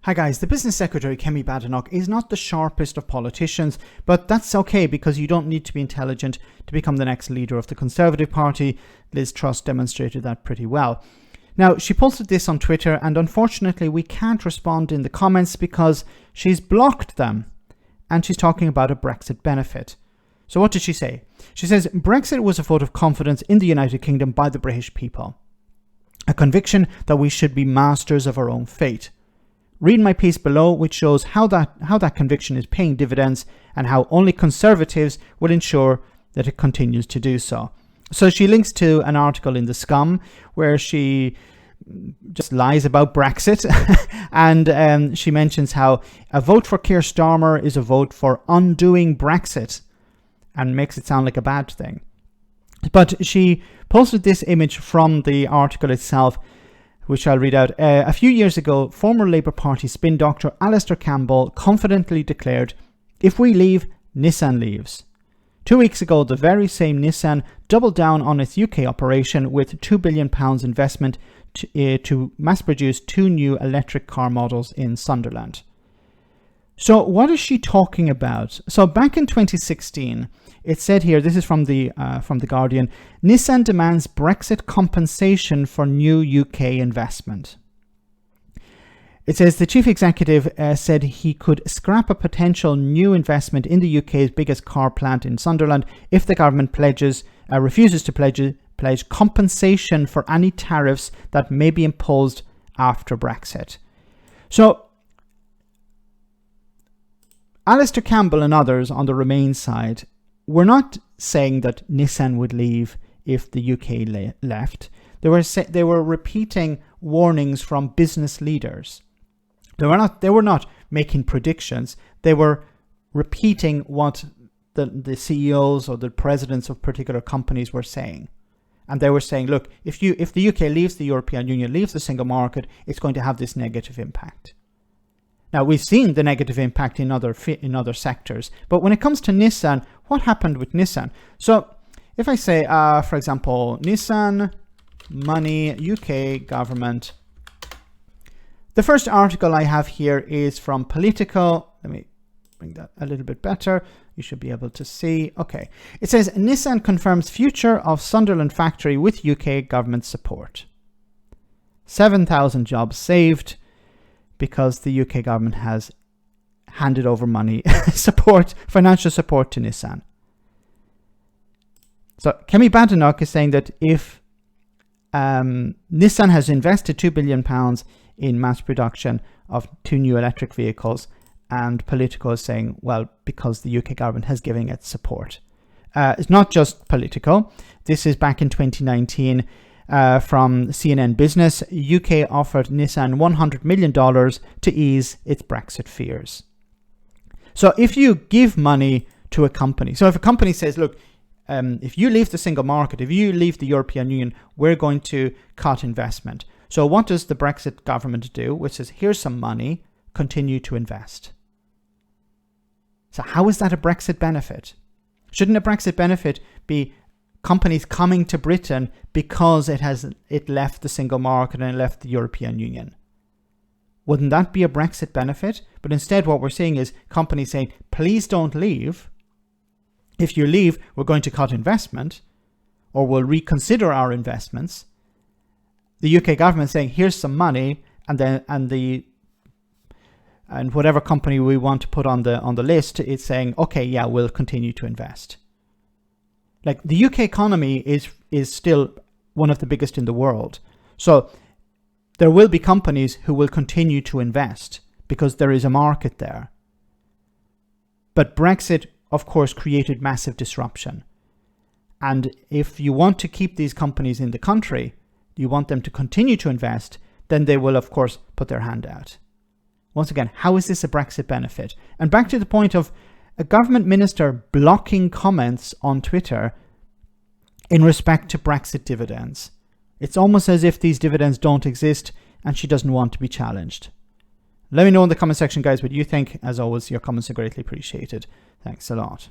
Hi guys, the Business Secretary Kemi Badenoch is not the sharpest of politicians, but that's okay because you don't need to be intelligent to become the next leader of the Conservative Party. Liz Truss demonstrated that pretty well. Now, she posted this on Twitter and unfortunately we can't respond in the comments because she's blocked them and she's talking about a Brexit benefit. So what did she say? She says, Brexit was a vote of confidence in the United Kingdom by the British people. A conviction that we should be masters of our own fate. Read my piece below, which shows how that conviction is paying dividends and how only Conservatives will ensure that it continues to do so. So she links to an article in The Scum where she just lies about Brexit and she mentions how a vote for Keir Starmer is a vote for undoing Brexit and makes it sound like a bad thing. But she posted this image from the article itself, which I'll read out. A few years ago, former Labour Party spin doctor Alastair Campbell confidently declared, "If we leave, Nissan leaves." 2 weeks ago, the very same Nissan doubled down on its UK operation with £2 billion investment to mass produce 2 new electric car models in Sunderland. So what is she talking about? So back in 2016, it said here, this is from the Guardian, Nissan demands Brexit compensation for new UK investment. It says the chief executive said he could scrap a potential new investment in the UK's biggest car plant in Sunderland if the government refuses to pledge compensation for any tariffs that may be imposed after Brexit. So Alastair Campbell and others on the Remain side were not saying that Nissan would leave if the UK left. They were repeating warnings from business leaders. They were not making predictions. They were repeating what the CEOs or the presidents of particular companies were saying. And they were saying, look, if the UK leaves the European Union, leaves the single market, it's going to have this negative impact. Now, we've seen the negative impact in other sectors, but when it comes to Nissan, what happened with Nissan? So if I say, for example, Nissan, money, UK government, the first article I have here is from Politico. Let me bring that a little bit better. You should be able to see. Okay. It says, Nissan confirms future of Sunderland factory with UK government support. 7,000 jobs saved, because the UK government has handed over money, financial support to Nissan. So Kemi Badenoch is saying that if Nissan has invested £2 billion in mass production of 2 new electric vehicles, and Politico is saying, well, because the UK government has given it support. It's not just Politico. This is back in 2019. From CNN Business, UK offered Nissan $100 million to ease its Brexit fears. So if you give money to a company, so if a company says, look, if you leave the single market, if you leave the European Union, we're going to cut investment. So what does the Brexit government do? Which says, here's some money, continue to invest. So how is that a Brexit benefit? Shouldn't a Brexit benefit be companies coming to Britain because it left the single market and it left the European Union? Wouldn't that be a Brexit benefit? But instead what we're seeing is companies saying, please don't leave. If you leave, we're going to cut investment or we'll reconsider our investments. The UK government saying, here's some money, and whatever company we want to put on the list, it's saying, okay, yeah, we'll continue to invest. Like, the UK economy is still one of the biggest in the world. So there will be companies who will continue to invest because there is a market there. But Brexit, of course, created massive disruption. And if you want to keep these companies in the country, you want them to continue to invest, then they will, of course, put their hand out. Once again, how is this a Brexit benefit? And back to the point of a government minister blocking comments on Twitter in respect to Brexit dividends. It's almost as if these dividends don't exist and she doesn't want to be challenged. Let me know in the comment section, guys, what you think. As always, your comments are greatly appreciated. Thanks a lot.